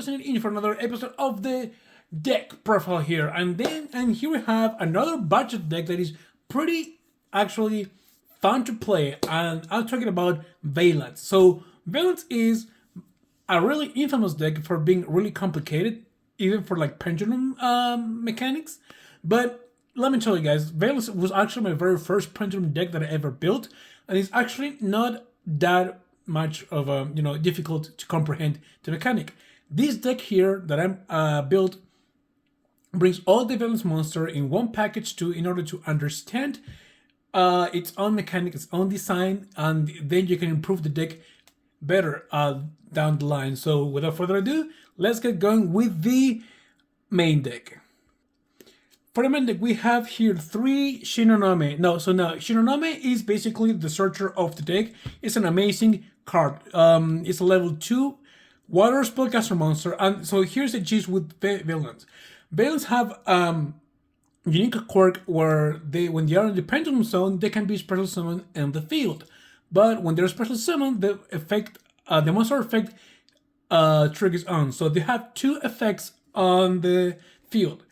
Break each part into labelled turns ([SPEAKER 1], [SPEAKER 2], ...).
[SPEAKER 1] just in for another episode of the deck profile here. And here we have another budget deck that is pretty actually fun to play. And I'm talking about Vaylantz. So Vaylantz is a really infamous deck for being really complicated, even for like Pendulum mechanics. But let me tell you guys, Vaylantz was actually my very first Pendulum deck that I ever built, and it's actually not that much of a difficult to comprehend the mechanic. This deck here that I'm built brings all the Vaylantz monster in one package too, in order to understand its own mechanic, its own design, and then you can improve the deck better down the line. So without further ado, let's get going with the main deck. For the main deck, we have here 3 Shinonome. Shinonome is basically the searcher of the deck. It's an amazing card. It's a level 2 water spellcaster monster. And so here's the gist with Vaylantz. Vaylantz have unique quirk where when they are in the Pendulum zone, they can be special summoned in the field. But when they're special summoned, the monster effect triggers on. So they have 2 effects on the field.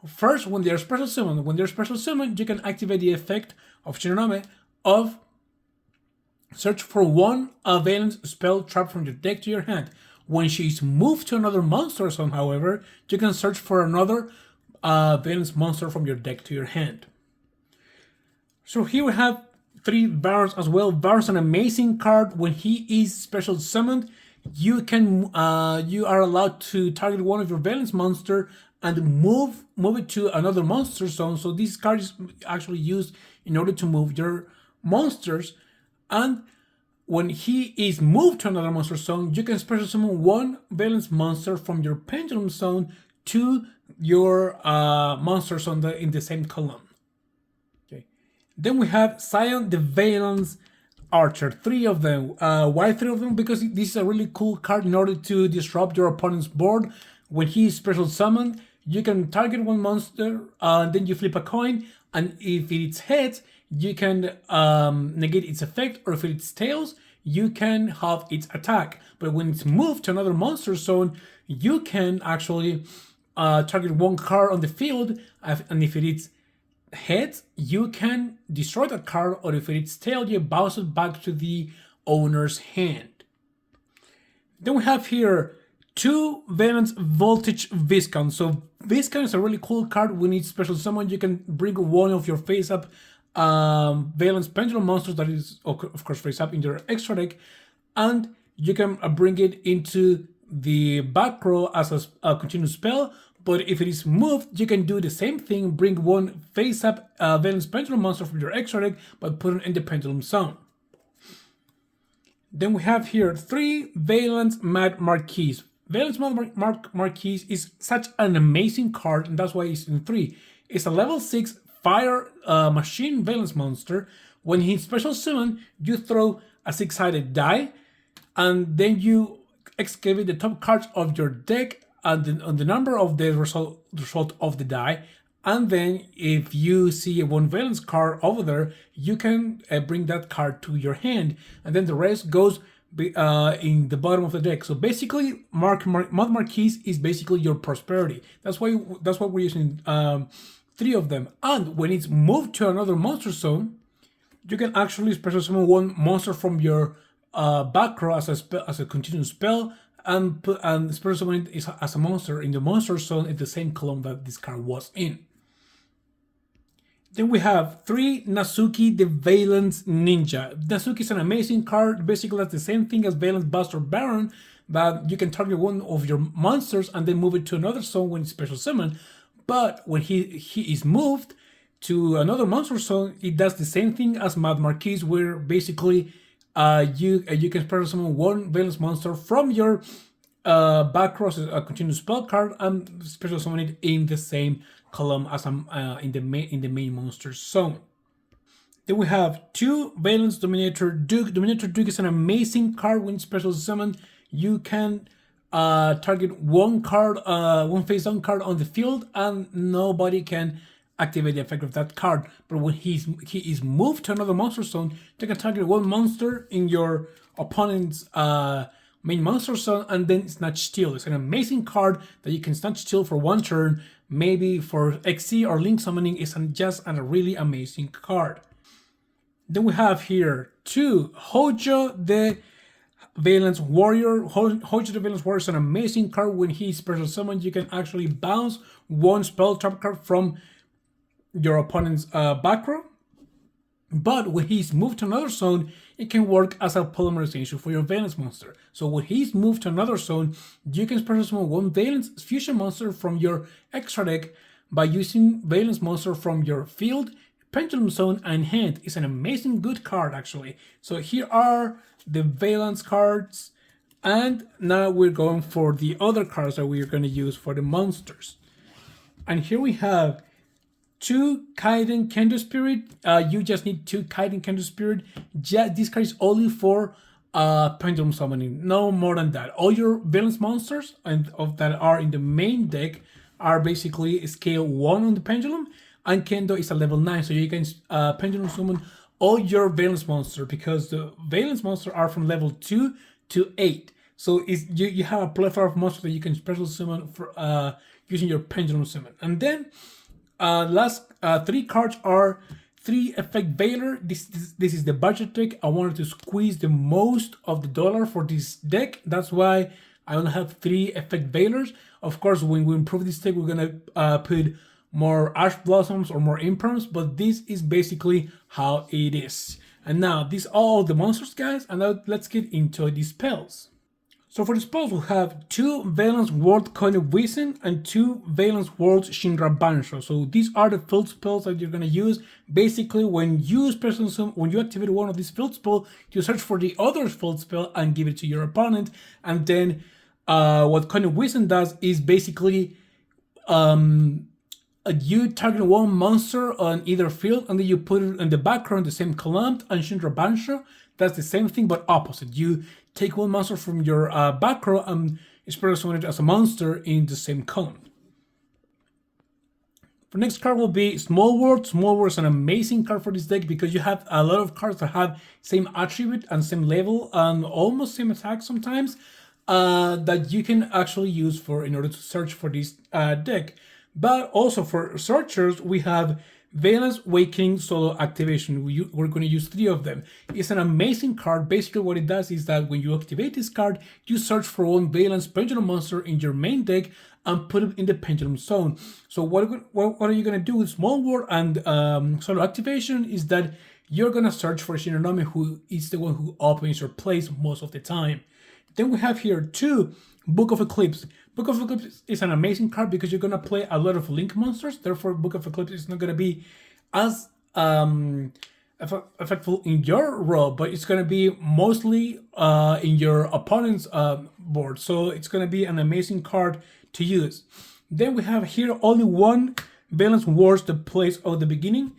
[SPEAKER 1] First, when they're special summoned, you can activate the effect of Shinonome of search for one Vaylantz spell trap from your deck to your hand. When she's moved to another monster zone, however, you can search for another Vaylantz monster from your deck to your hand. So here we have 3 Barons as well. Baron's an amazing card. When he is special summoned, you are allowed to target one of your Vaylantz monster and move it to another monster zone. So this card is actually used in order to move your monsters. And when he is moved to another monster zone, you can special summon one Vaylantz monster from your Pendulum zone to your monster zone in the same column. Okay. Then we have Sion the Vaylantz Archer. 3 of them. Why 3 of them? Because this is a really cool card in order to disrupt your opponent's board. When he is special summoned, you can target one monster, then you flip a coin, and if it's heads, you can negate its effect, or if it's tails, you can have its attack. But when it's moved to another monster zone, you can actually target one card on the field, and if it is heads, you can destroy that card, or if it's tail, you bounce it back to the owner's hand. Then we have here 2 Vaylantz Voltage Viscount. So Viscount is a really cool card. When it's special summon, you can bring one of your face-up Vaylantz Pendulum monsters that is, of course, face-up in your extra deck, and you can bring it into the back row as a continuous spell. But if it is moved, you can do the same thing, bring one face-up Vaylantz Pendulum monster from your extra deck, but put it in the Pendulum zone. Then we have here 3 Vaylantz Mad Marquis. Vaylantz Marquis is such an amazing card, and that's why it's in 3. It's a level 6 fire machine Vaylantz monster. When he's special summon, you throw a 6-sided die, and then you excavate the top cards of your deck and on the number of the result of the die. And then if you see one Vaylantz card over there, you can bring that card to your hand, and then the rest goes in the bottom of the deck. So basically, Mad Marquis is basically your prosperity. That's why we're using 3 of them. And when it's moved to another monster zone, you can actually special summon one monster from your back row as a continuous spell, and special summon it as a monster in the monster zone in the same column that this card was in. Then we have 3 Nasuki the Vaylantz Ninja. Nasuki is an amazing card. Basically, that's the same thing as Vaylantz Buster Baron, but you can target one of your monsters and then move it to another zone when it's special summon. But when he is moved to another monster zone, it does the same thing as Mad Marquis, where basically you can special summon one Vaylantz monster from your back row as a continuous spell card and special summon it in the same column as in the main monster zone. Then we have 2 Vaylantz Dominator Duke. Dominator Duke is an amazing card. When special summoned, you can target one card, one face-down card on the field, and nobody can activate the effect of that card. But when he is moved to another monster zone, you can target one monster in your opponent's main monster zone and then Snatch Steal. It's an amazing card that you can Snatch Steal for one turn, maybe for XC or Link Summoning. It's just a really amazing card. Then we have here 2 Hojo the Vaylantz Warrior. Hojo the Vaylantz Warrior is an amazing card. When he special summoned, you can actually bounce one spell trap card from your opponent's back row. But when he's moved to another zone, it can work as a polymerization for your Vaylantz monster. So when he's moved to another zone, you can special summon one Vaylantz fusion monster from your extra deck by using Vaylantz monster from your field, Pendulum zone, and hand. It's an amazing good card actually. So here are the Vaylantz cards, and now we're going for the other cards that we're going to use for the monsters. And here we have 2 Kaiden Kendo Spirit. You just need 2 Kaiden Kendo Spirit. This card is only for Pendulum summoning, no more than that. All your Vaylantz monsters that are in the main deck are basically scale 1 on the Pendulum, and Kendo is a level 9, so you can Pendulum summon all your Vaylantz monster, because the Vaylantz monsters are from level 2 to 8. So you have a plethora of monsters that you can special summon for using your Pendulum summon. And then last 3 cards are 3 Effect Veiler. This is the budget deck. I wanted to squeeze the most of the dollar for this deck. That's why I only have 3 Effect Veilers. Of course, when we improve this deck, we're gonna put more Ash Blossoms or more Imperms, but this is basically how it is. And now, these are all the monsters, guys, and now let's get into the spells. So for the spells, we have 2 Vaylantz World Coin of Wisdom and 2 Vaylantz World Shinra Bansho. So these are the field spells that you're gonna use. Basically, when you activate one of these field spells, you search for the other field spell and give it to your opponent. And then what Coin of Wisdom does is basically you target one monster on either field, and then you put it in the background, the same column. And Shinra Bansho, that's the same thing but opposite. You take one monster from your back row and special summon it as a monster in the same column. The next card will be Small World. Small World is an amazing card for this deck because you have a lot of cards that have same attribute and same level and almost same attack sometimes that you can actually use in order to search for this deck. But also for searchers, we have Vaylantz Waking Solo Activation. We're going to use 3 of them. It's an amazing card. Basically what it does is that when you activate this card, you search for one Vaylantz Pendulum monster in your main deck and put it in the Pendulum zone. So what are you going to do with Small World and Solo Activation is that you're going to search for Shinonome, who is the one who opens your place most of the time. Then we have here 2 Book of Eclipse. Book of Eclipse is an amazing card because you're going to play a lot of Link monsters. Therefore, Book of Eclipse is not going to be as effectful in your row, but it's going to be mostly in your opponent's board. So it's going to be an amazing card to use. Then we have here only 1 Vaylantz Wars the place of the beginning.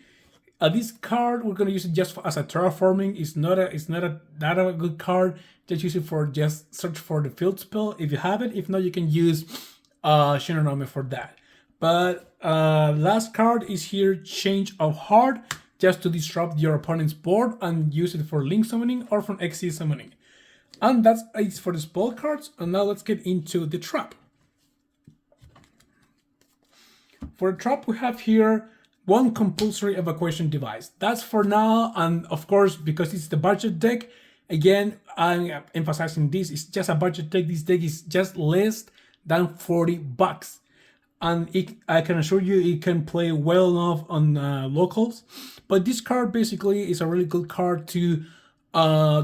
[SPEAKER 1] This card, we're going to use it just as a terraforming. It's not a good card. Just use it for just search for the field spell if you have it. If not, you can use Shinonome for that. But last card is here, Change of Heart, just to disrupt your opponent's board and use it for Link summoning or from XC summoning. And that's it for the spell cards. And now let's get into the trap. For the trap, we have here 1 compulsory evacuation device. That's for now, and of course, because it's the budget deck, again, I'm emphasizing this, it's just a budget deck. This deck is just less than $40. And I can assure you it can play well enough on locals. But this card basically is a really good card to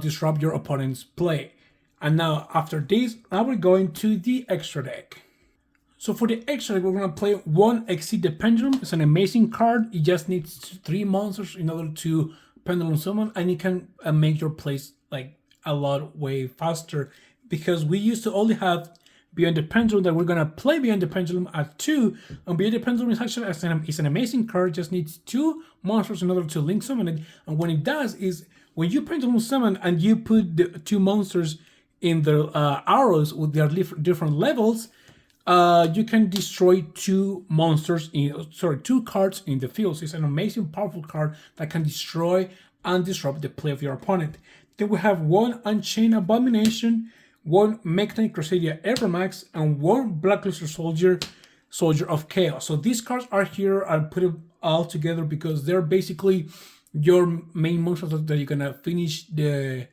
[SPEAKER 1] disrupt your opponent's play. And now, after this, now we're going to the extra deck. So for the extra deck, we're going to play 1 Exceed the Pendulum. It's an amazing card. It just needs 3 monsters in order to Pendulum summon, and it can make your plays like a lot way faster, because we used to only have Beyond the Pendulum that we're going to play Beyond the Pendulum at 2, and Beyond the Pendulum is actually it's an amazing card. Just needs 2 monsters in order to Link summon it, and what it does is when you Pendulum summon and you put the 2 monsters in the arrows with their different levels, you can destroy 2 cards in the field. So it's an amazing, powerful card that can destroy and disrupt the play of your opponent. Then we have 1 Unchained Abomination. one Mechanic Crusader Evermax, and one Blackluster Soldier of Chaos. So these cards are here. I put it all together because they're basically your main monsters that you're gonna finish the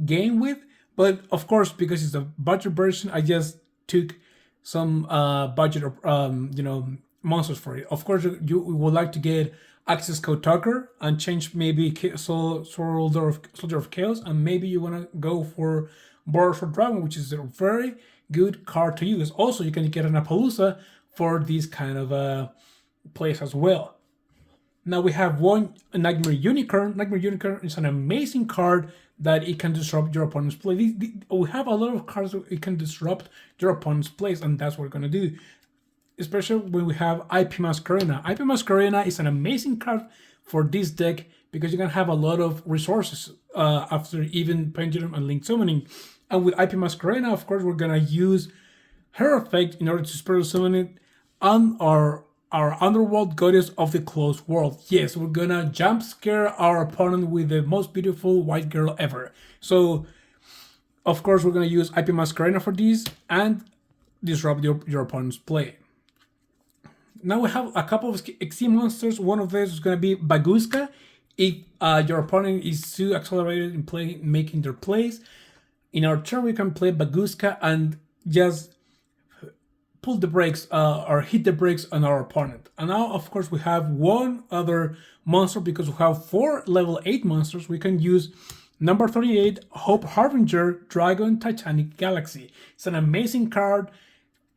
[SPEAKER 1] game with. But of course, because it's a budget version, I just took some budget monsters for it. Of course, you would like to get Access Code Tucker and change maybe Soldier of Chaos, and maybe you want to go for Boros for Dragon, which is a very good card to use. Also, you can get an Appaloosa for these kind of plays as well. Now we have one Nightmare Unicorn. Nightmare Unicorn is an amazing card that it can disrupt your opponent's play. We have a lot of cards that it can disrupt your opponent's plays, and that's what we're gonna do. Especially when we have IP Masquerena. IP Masquerena is an amazing card for this deck because you can have a lot of resources after even Pendulum and Link Summoning. And with IP Masquerena, of course, we're gonna use her effect in order to special summon it on our Underworld Goddess of the Closed World. Yes, we're gonna jump scare our opponent with the most beautiful white girl ever. So, of course, we're gonna use IP Masquerena for this and disrupt your opponent's play. Now we have a couple of XC monsters. One of those is gonna be Baguska. If your opponent is too accelerated in making their plays, in our turn we can play Baguska and just pull the brakes or hit the brakes on our opponent. And now, of course, we have one other monster because we have 4 level 8 monsters. We can use number 38, Hope Harbinger, Dragon Titanic Galaxy. It's an amazing card.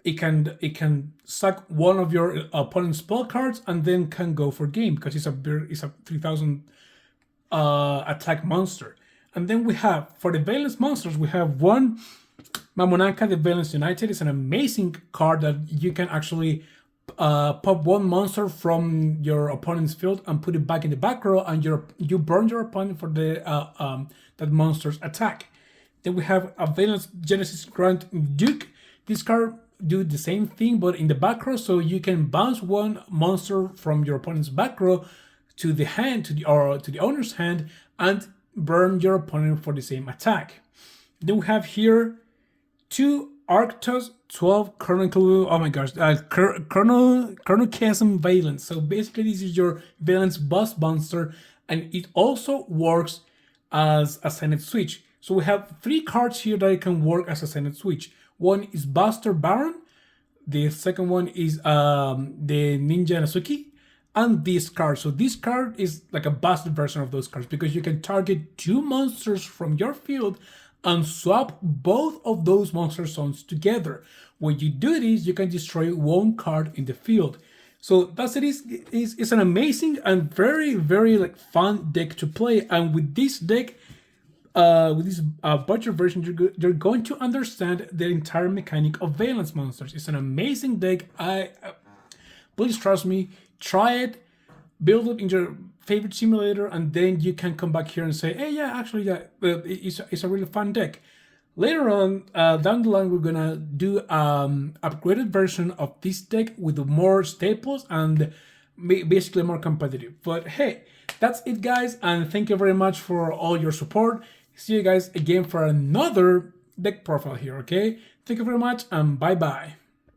[SPEAKER 1] It can suck one of your opponent's spell cards and then can go for game because it's a 3000 attack monster. And then we have, for the Vaylantz monsters, we have one Mamonaka, the Vaylantz United. Is an amazing card that you can actually pop one monster from your opponent's field and put it back in the back row, and you burn your opponent for the that monster's attack. Then we have a Vaylantz Genesis Grand Duke. This card do the same thing but in the back row, so you can bounce one monster from your opponent's back row to the hand, to the owner's hand, and burn your opponent for the same attack. Then we have here 2 Arctos 12 Colonel. Oh my gosh, Colonel Chasm Vaylantz. So basically, this is your Vaylantz boss monster, and it also works as a Senate switch. So we have 3 cards here that can work as a Senate switch. One is Buster Baron. The second one is the Ninja Nasuki. And this card. So this card is like a busted version of those cards because you can target 2 monsters from your field and swap both of those monster zones together. When you do this, you can destroy 1 card in the field. So that's it. It's an amazing and very, very like fun deck to play. And with this deck, with this budget version, you're going to understand the entire mechanic of Vaylantz monsters. It's an amazing deck. Please trust me, try it, build it in your favorite simulator, and then you can come back here and say, hey, yeah, actually, yeah, it's a really fun deck. Later on, down the line, we're gonna do upgraded version of this deck with more staples and basically more competitive. But hey, that's it, guys, and thank you very much for all your support. See you guys again for another deck profile here, okay? Thank you very much, and bye-bye.